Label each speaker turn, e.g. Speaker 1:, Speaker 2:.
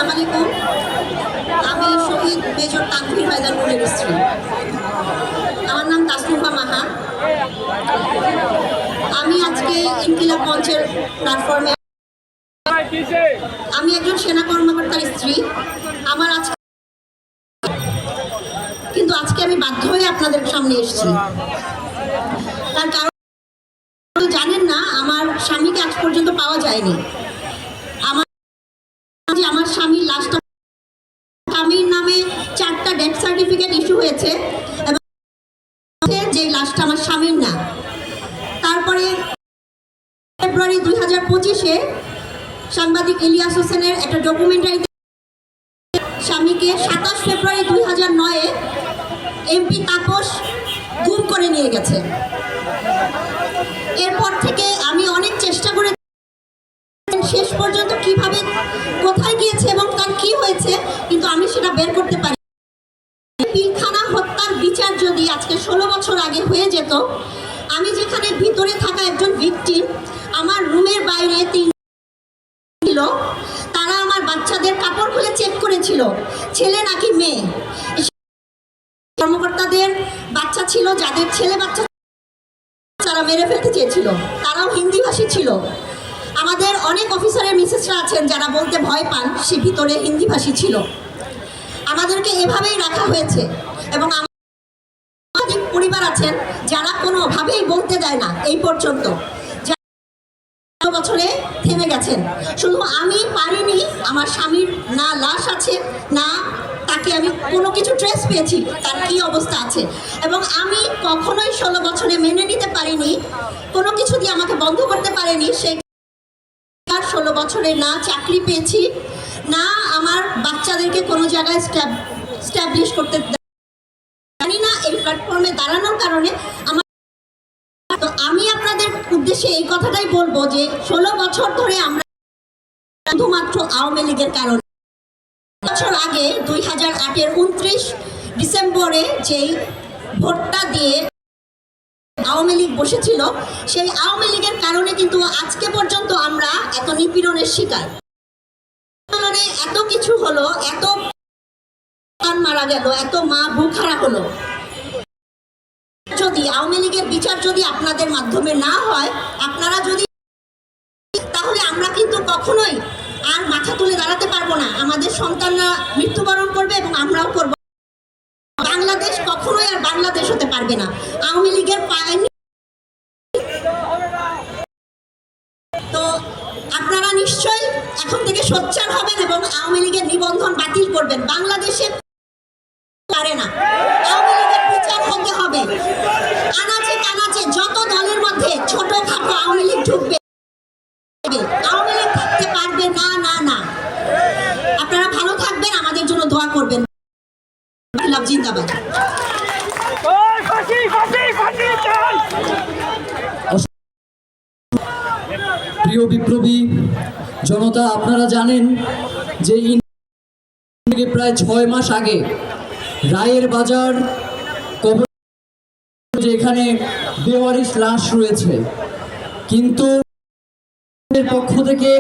Speaker 1: আলাইকুম, আমি শহীদ মেজর তানভীর হায়দার নুরের স্ত্রী। আমার নাম তাসনুফা মাহা। আমি আজকে ইনকিলাব মঞ্চের প্ল্যাটফর্মে, আমি একজন সেনা কর্মকর্তার স্ত্রী। আমার আজকে কিন্তু আজকে আমি বাধ্য হয়ে আপনাদের সামনে এসেছি, তার কারণ জানেন না, আমার স্বামীকে আজ পর্যন্ত পাওয়া যায়নি। আমার স্বামীর লাশটা, স্বামীর নামে 4টা ডেথ সার্টিফিকেট ইস্যু হয়েছে এবং যে লাশটা আমার স্বামীর না। তারপরে ফেব্রুয়ারি 2025-এ সাংবাদিক ইলিয়াস হোসেনের একটা ডকুমেন্টারিতে স্বামীকে 27 ফেব্রুয়ারি 2009-এ এমপি তাপস গুম করে নিয়ে গেছে। এরপর থেকে আমি অনেক চেষ্টা করে শেষ পর্যন্ত কিভাবে, কোথায় গিয়েছে এবং তার কি হয়েছে, কিন্তু আমি সেটা বের করতে পারি। পিলখানা হত্যার বিচার যদি আজকে 16 বছর আগে হয়ে যেত, আমি যেখানে ভিতরে থাকা একজন ভিকটিম, আমার রুমের বাইরে 3 ছিল, তারা আমার বাচ্চাদের কাপড় খুলে চেক করেছিল ছেলে নাকি মেয়ে। কর্মকর্তাদের বাচ্চা ছিল, যাদের ছেলে বাচ্চা তারা মেরে ফেলতে চেয়েছিল, তারাও হিন্দি ভাষী ছিল। আমাদের অনেক অফিসারের মিসেসরা আছেন যারা বলতে ভয় পান, সে ভিতরে হিন্দি ভাষী ছিল। আমাদেরকে এভাবেই রাখা হয়েছে এবং আমাদের পরিবার আছেন যারা কোনোভাবেই বলতে দেয় না এই পর্যন্ত, বছরে থেমে গেছেন। শুধু আমি পারিনি, আমার স্বামীর না লাশ আছে, না তাকে আমি কোনো কিছু ট্রেস পেয়েছি তার কি অবস্থা আছে, এবং আমি কখনোই 16 বছরে মেনে নিতে পারিনি, কোনো কিছু দিয়ে আমাকে বন্ধ করতে পারেনি। সে 16 বছরে না চাকরি পেয়েছি, না আমার বাচ্চাদেরকে কোনো জায়গায় স্ট্যাবলিশ করতে জানি না। এই প্ল্যাটফর্মে দাঁড়ানোর কারণে তো আমি আপনাদের উদ্দেশ্যে এই কথাটাই বলবো যে 16 বছর ধরে আমরা শুধুমাত্র আওয়ামী লীগের কারণে, বছর আগে 2008-এর 29 ডিসেম্বরে যেই ভোটটা দিয়ে আওয়ামী লীগ বসেছিল, সেই আওয়ামী লীগের কারণে কিন্তু আজকে পর্যন্ত আমরা এত নিপীড়নের শিকার। এত কিছু হলো, এত মারা গেল, এত মা বুখারা হলো। যদি আওয়ামী লীগের বিচার যদি আপনাদের মাধ্যমে না হয়, আপনারা যদি, তাহলে আমরা কিন্তু কখনোই আর মাথা তুলে দাঁড়াতে পারবো না। আমাদের সন্তানরা মৃত্যুবরণ করবে এবং আমরাও করব। বাংলাদেশ কখনোই আর বাংলাদেশ হতে পারবে না আওয়ামী লীগের পায়ে। তো আপনারা নিশ্চয়ই এখন থেকে সোচ্চার হবেন এবং আওয়ামী লীগের নিবন্ধন বাতিল করবেন। বাংলাদেশে পারে না, আওয়ামী লীগের বিচার হতে হবে। আনাচে কানাচে যত দলের মধ্যে ছোট খাটো আওয়ামী লীগ ঢুকবে, আওয়ামী লীগ থাকতে পারবে না। না না, আপনারা ভালো থাকবেন, আমাদের জন্য দোয়া করবেন। জিন্দাবাদ।
Speaker 2: প্রিয় বিপ্লবী জনতা, আপনারা জানেন যে প্রায় 6 মাস আগে রায়ের বাজার যেখানে বেওয়ারিশ লাশ রয়েছে, কিন্তু পক্ষ থেকে